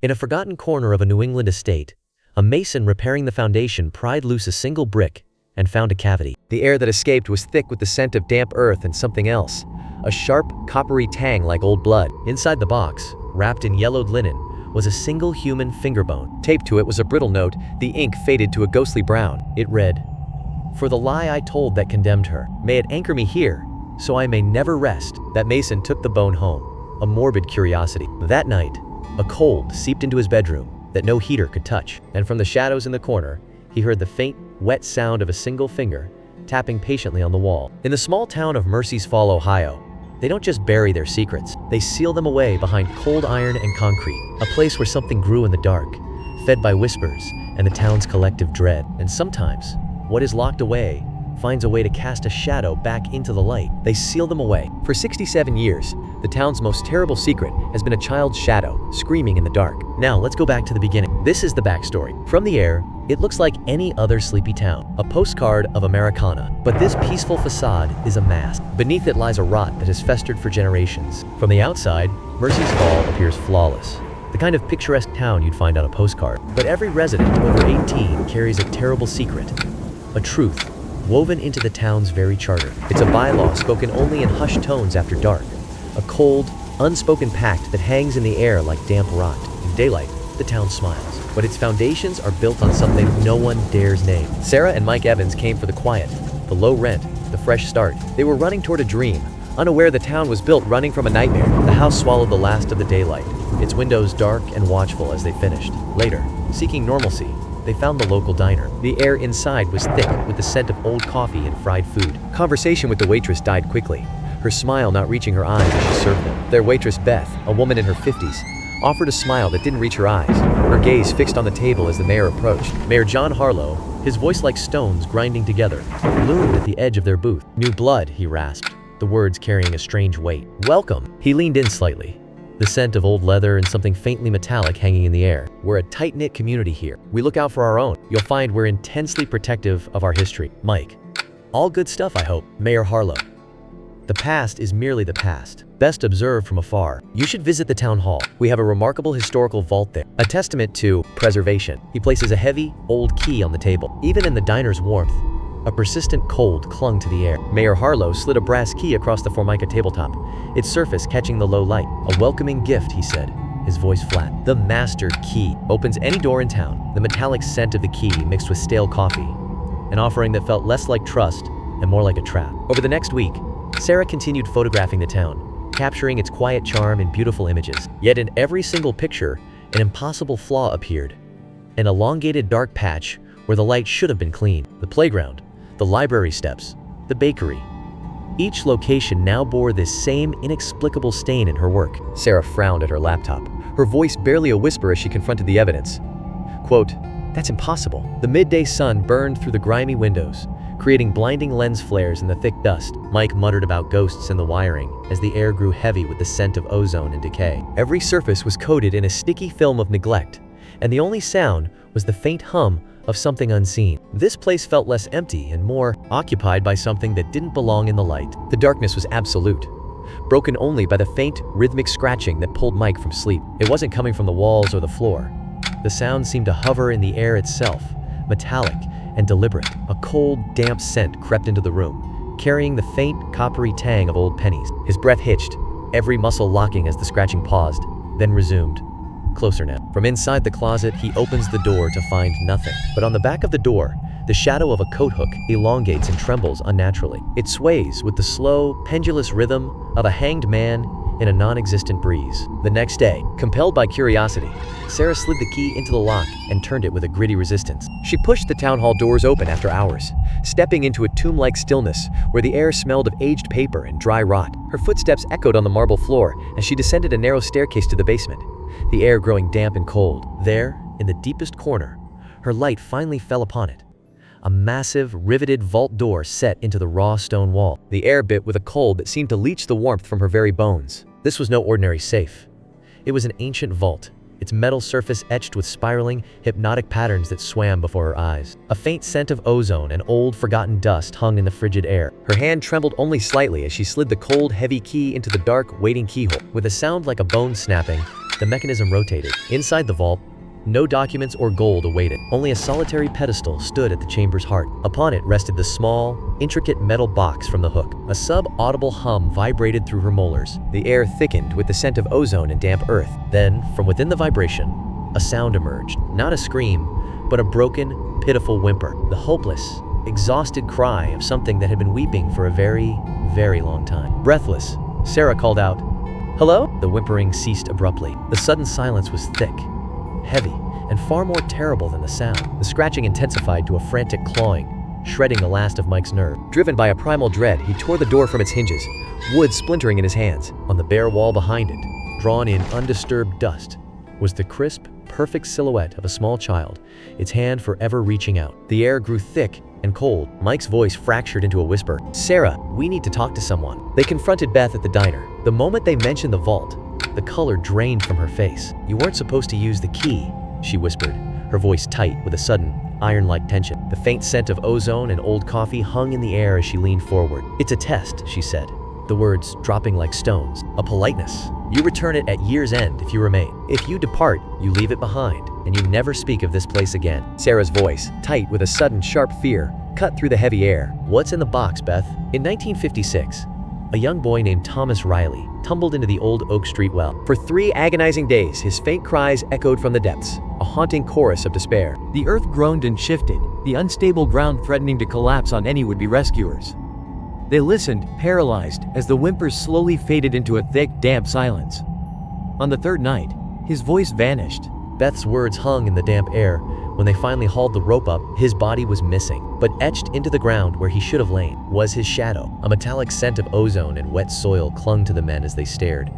In a forgotten corner of a New England estate, a mason repairing the foundation pried loose a single brick and found a cavity. The air that escaped was thick with the scent of damp earth and something else, a sharp, coppery tang like old blood. Inside the box, wrapped in yellowed linen, was a single human finger bone. Taped to it was a brittle note, the ink faded to a ghostly brown. It read, "For the lie I told that condemned her, may it anchor me here, so I may never rest." That mason took the bone home, a morbid curiosity. That night, a cold seeped into his bedroom that no heater could touch, and from the shadows in the corner, he heard the faint, wet sound of a single finger tapping patiently on the wall. In the small town of Mercy's Fall, Ohio, they don't just bury their secrets, they seal them away behind cold iron and concrete, a place where something grew in the dark, fed by whispers and the town's collective dread. And sometimes, what is locked away finds a way to cast a shadow back into the light. They seal them away. For 67 years, the town's most terrible secret has been a child's shadow screaming in the dark. Now let's go back to the beginning. This is the backstory. From the air, it looks like any other sleepy town, a postcard of Americana. But this peaceful facade is a mask. Beneath it lies a rot that has festered for generations. From the outside, Mercy's Fall appears flawless, the kind of picturesque town you'd find on a postcard. But every resident over 18 carries a terrible secret, a truth woven into the town's very charter. It's a bylaw spoken only in hushed tones after dark, a cold, unspoken pact that hangs in the air like damp rot. In daylight, the town smiles, but its foundations are built on something no one dares name. Sarah and Mike Evans came for the quiet, the low rent, the fresh start. They were running toward a dream, unaware the town was built running from a nightmare. The house swallowed the last of the daylight, its windows dark and watchful as they finished. Later, seeking normalcy, they found the local diner. The air inside was thick with the scent of old coffee and fried food. Conversation with the waitress died quickly, her smile not reaching her eyes as she served them. Their waitress, Beth, a woman in her 50s, offered a smile that didn't reach her eyes, her gaze fixed on the table as the mayor approached. Mayor John Harlow, his voice like stones grinding together, loomed at the edge of their booth. "New blood," he rasped, the words carrying a strange weight. "Welcome." He leaned in slightly, the scent of old leather and something faintly metallic hanging in the air. "We're a tight-knit community here. We look out for our own. You'll find we're intensely protective of our history." Mike: "All good stuff, I hope." Mayor Harlow: "The past is merely the past, best observed from afar. You should visit the town hall. We have a remarkable historical vault there, a testament to preservation." He places a heavy, old key on the table. Even in the diner's warmth, a persistent cold clung to the air. Mayor Harlow slid a brass key across the formica tabletop, its surface catching the low light. "A welcoming gift," he said, his voice flat. "The master key opens any door in town." The metallic scent of the key mixed with stale coffee, an offering that felt less like trust and more like a trap. Over the next week, Sarah continued photographing the town, capturing its quiet charm in beautiful images. Yet in every single picture, an impossible flaw appeared. An elongated dark patch where the light should have been clean. The playground, the library steps, the bakery. Each location now bore this same inexplicable stain in her work. Sarah frowned at her laptop, her voice barely a whisper as she confronted the evidence. Quote, "That's impossible." The midday sun burned through the grimy windows, creating blinding lens flares in the thick dust. Mike muttered about ghosts in the wiring as the air grew heavy with the scent of ozone and decay. Every surface was coated in a sticky film of neglect, and the only sound was the faint hum of something unseen. This place felt less empty and more occupied by something that didn't belong in the light. The darkness was absolute, broken only by the faint, rhythmic scratching that pulled Mike from sleep. It wasn't coming from the walls or the floor. The sound seemed to hover in the air itself, metallic and deliberate. A cold, damp scent crept into the room, carrying the faint, coppery tang of old pennies. His breath hitched, every muscle locking as the scratching paused, then resumed. Closer now. From inside the closet, he opens the door to find nothing. But on the back of the door, the shadow of a coat hook elongates and trembles unnaturally. It sways with the slow, pendulous rhythm of a hanged man in a non-existent breeze. The next day, compelled by curiosity, Sarah slid the key into the lock and turned it with a gritty resistance. She pushed the town hall doors open after hours, stepping into a tomb-like stillness where the air smelled of aged paper and dry rot. Her footsteps echoed on the marble floor as she descended a narrow staircase to the basement, the air growing damp and cold. There, in the deepest corner, her light finally fell upon it. A massive, riveted vault door set into the raw stone wall. The air bit with a cold that seemed to leach the warmth from her very bones. This was no ordinary safe. It was an ancient vault, its metal surface etched with spiraling, hypnotic patterns that swam before her eyes. A faint scent of ozone and old, forgotten dust hung in the frigid air. Her hand trembled only slightly as she slid the cold, heavy key into the dark, waiting keyhole. With a sound like a bone snapping, The mechanism rotated. Inside the vault, no documents or gold awaited. Only a solitary pedestal stood at the chamber's heart. Upon it rested the small, intricate metal box from the hook. A sub-audible hum vibrated through her molars. The air thickened with the scent of ozone and damp earth. Then, from within the vibration, a sound emerged. Not a scream, but a broken, pitiful whimper. The hopeless, exhausted cry of something that had been weeping for a very, very long time. Breathless, Sarah called out, "Hello?" The whimpering ceased abruptly. The sudden silence was thick, heavy, and far more terrible than the sound. The scratching intensified to a frantic clawing, shredding the last of Mike's nerve. Driven by a primal dread, he tore the door from its hinges, wood splintering in his hands. On the bare wall behind it, drawn in undisturbed dust, was the crisp, perfect silhouette of a small child, its hand forever reaching out. The air grew thick and cold. Mike's voice fractured into a whisper. "Sarah, we need to talk to someone." They confronted Beth at the diner. The moment they mentioned the vault, the color drained from her face. "You weren't supposed to use the key," she whispered, her voice tight with a sudden, iron-like tension. The faint scent of ozone and old coffee hung in the air as she leaned forward. "It's a test," she said, the words dropping like stones. "A politeness. You return it at year's end if you remain. If you depart, you leave it behind, and you never speak of this place again." Sarah's voice, tight with a sudden sharp fear, cut through the heavy air. "What's in the box, Beth?" In 1956, a young boy named Thomas Riley tumbled into the old Oak Street well. For 3 agonizing days, his faint cries echoed from the depths, a haunting chorus of despair. The earth groaned and shifted, the unstable ground threatening to collapse on any would-be rescuers. They listened, paralyzed, as the whimpers slowly faded into a thick, damp silence. On the third night, his voice vanished. Beth's words hung in the damp air. When they finally hauled the rope up, his body was missing, but etched into the ground where he should have lain was his shadow. A metallic scent of ozone and wet soil clung to the men as they stared,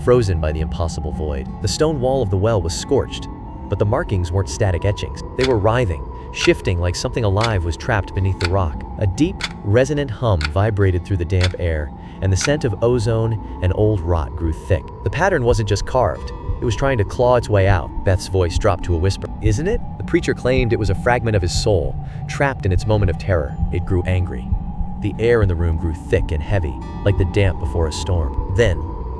frozen by the impossible void. The stone wall of the well was scorched, but the markings weren't static etchings. They were writhing, shifting like something alive was trapped beneath the rock. A deep, resonant hum vibrated through the damp air, and the scent of ozone and old rot grew thick. The pattern wasn't just carved. It was trying to claw its way out. Beth's voice dropped to a whisper. "Isn't it?" The preacher claimed it was a fragment of his soul, trapped in its moment of terror. It grew angry. The air in the room grew thick and heavy, like the damp before a storm. Then,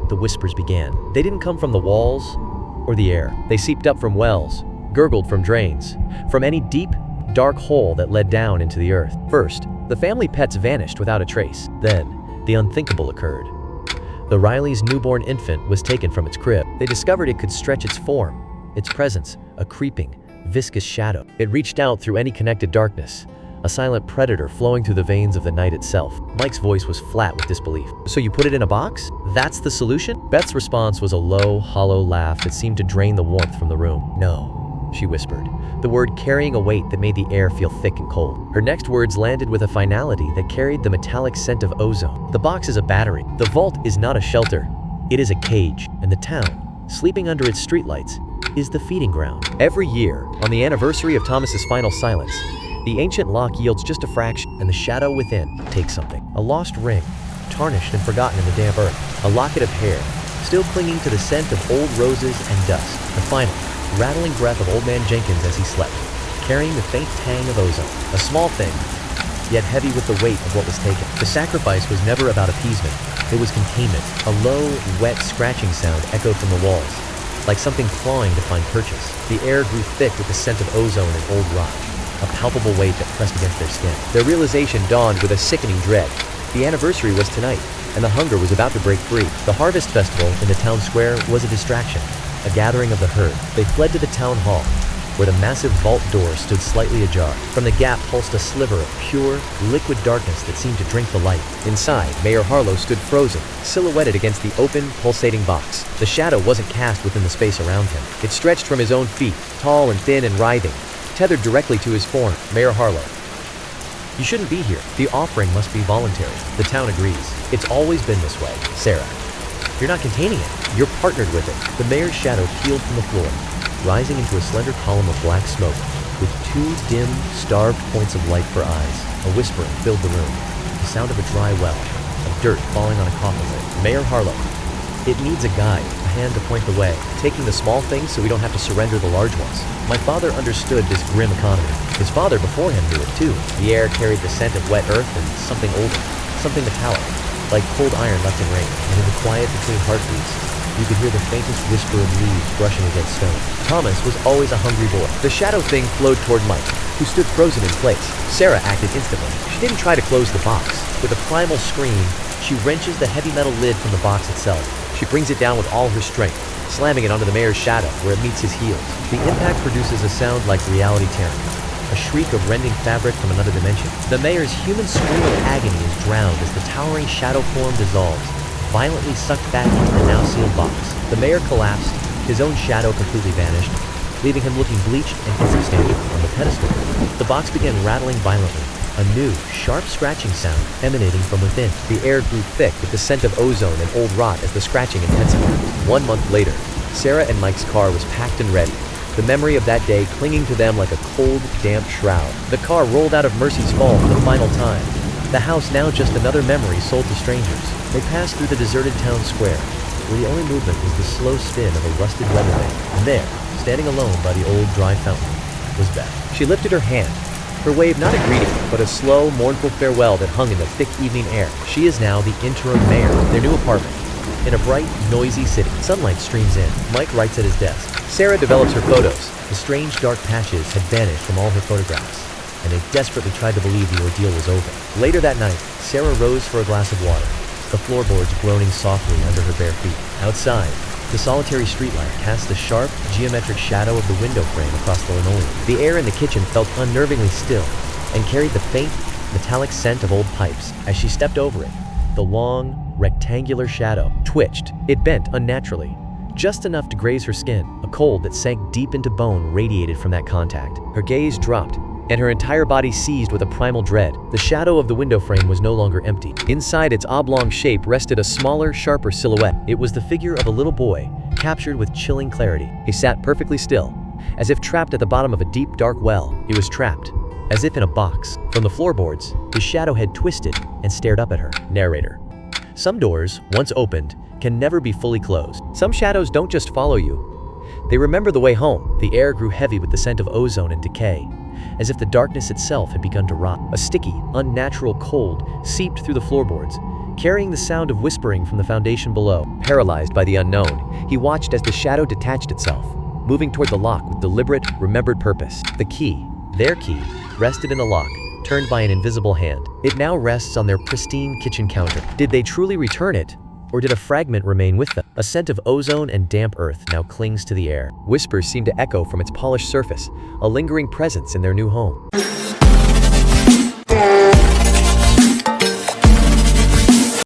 the whispers began. They didn't come from the walls or the air. They seeped up from wells, gurgled from drains, from any deep, dark hole that led down into the earth. First, the family pets vanished without a trace. Then, the unthinkable occurred. The Riley's newborn infant was taken from its crib. They discovered it could stretch its form, its presence, a creeping, viscous shadow. It reached out through any connected darkness, a silent predator flowing through the veins of the night itself. Mike's voice was flat with disbelief. "So you put it in a box? That's the solution?" Beth's response was a low, hollow laugh that seemed to drain the warmth from the room. "No," she whispered, the word carrying a weight that made the air feel thick and cold. Her next words landed with a finality that carried the metallic scent of ozone. "The box is a battery. The vault is not a shelter. It is a cage, and the town, sleeping under its streetlights, is the feeding ground." Every year, on the anniversary of Thomas's final silence, the ancient lock yields just a fraction, and the shadow within takes something. A lost ring, tarnished and forgotten in the damp earth. A locket of hair, still clinging to the scent of old roses and dust. The final, rattling breath of Old Man Jenkins as he slept, carrying the faint tang of ozone. A small thing, yet heavy with the weight of what was taken. The sacrifice was never about appeasement. It was containment. A low, wet scratching sound echoed from the walls, like something clawing to find purchase. The air grew thick with the scent of ozone and old rot, a palpable weight that pressed against their skin. Their realization dawned with a sickening dread. The anniversary was tonight, and the hunger was about to break free. The harvest festival in the town square was a distraction, a gathering of the herd. They fled to the town hall, where the massive vault door stood slightly ajar. From the gap pulsed a sliver of pure, liquid darkness that seemed to drink the light. Inside, Mayor Harlow stood frozen, silhouetted against the open, pulsating box. The shadow wasn't cast within the space around him. It stretched from his own feet, tall and thin and writhing, tethered directly to his form. "Mayor Harlow, you shouldn't be here. The offering must be voluntary." The town agrees. "It's always been this way, Sarah. You're not containing it. You're partnered with it." The mayor's shadow peeled from the floor, rising into a slender column of black smoke, with 2 dim, starved points of light for eyes. A whispering filled the room, the sound of a dry well, of dirt falling on a coffin lid. "Mayor Harlow, it needs a guide, a hand to point the way, taking the small things so we don't have to surrender the large ones. My father understood this grim economy. His father before him knew it too." The air carried the scent of wet earth and something older, something metallic, like cold iron left in rain. And in the quiet between heartbeats, you could hear the faintest whisper of leaves brushing against stone. Thomas was always a hungry boy. The shadow thing flowed toward Mike, who stood frozen in place. Sarah acted instantly. She didn't try to close the box. With a primal scream, she wrenches the heavy metal lid from the box itself. She brings it down with all her strength, slamming it onto the mayor's shadow where it meets his heels. The impact produces a sound like reality tearing, a shriek of rending fabric from another dimension. The mayor's human scream of agony is drowned as the towering shadow form dissolves, violently sucked back into the now sealed box. The mayor collapsed, his own shadow completely vanished, leaving him looking bleached and insubstantial on the pedestal. The box began rattling violently, a new, sharp scratching sound emanating from within. The air grew thick with the scent of ozone and old rot as the scratching intensified. 1 month later, Sarah and Mike's car was packed and ready, the memory of that day clinging to them like a cold, damp shroud. The car rolled out of Mercy's Fall for the final time, the house now just another memory sold to strangers. They passed through the deserted town square, where the only movement was the slow spin of a rusted weather vane. And there, standing alone by the old dry fountain, was Beth. She lifted her hand, her wave not a greeting, but a slow, mournful farewell that hung in the thick evening air. She is now the interim mayor of their new apartment. In a bright, noisy city, sunlight streams in. Mike writes at his desk. Sarah develops her photos. The strange dark patches had vanished from all her photographs, and they desperately tried to believe the ordeal was over. Later that night, Sarah rose for a glass of water, the floorboards groaning softly under her bare feet. Outside, the solitary streetlight cast the sharp, geometric shadow of the window frame across the linoleum. The air in the kitchen felt unnervingly still and carried the faint, metallic scent of old pipes. As she stepped over it, the long, rectangular shadow twitched. It bent unnaturally, just enough to graze her skin. A cold that sank deep into bone radiated from that contact. Her gaze dropped, and her entire body seized with a primal dread. The shadow of the window frame was no longer empty. Inside its oblong shape rested a smaller, sharper silhouette. It was the figure of a little boy, captured with chilling clarity. He sat perfectly still, as if trapped at the bottom of a deep, dark well. He was trapped, as if in a box. From the floorboards, his shadow head twisted and stared up at her. Narrator. Some doors, once opened, can never be fully closed. Some shadows don't just follow you. They remember the way home. The air grew heavy with the scent of ozone and decay, as if the darkness itself had begun to rot. A sticky, unnatural cold seeped through the floorboards, carrying the sound of whispering from the foundation below. Paralyzed by the unknown, he watched as the shadow detached itself, moving toward the lock with deliberate, remembered purpose. The key, their key, rested in the lock, turned by an invisible hand. It now rests on their pristine kitchen counter. Did they truly return it, or did a fragment remain with them? A scent of ozone and damp earth now clings to the air. Whispers seem to echo from its polished surface, a lingering presence in their new home.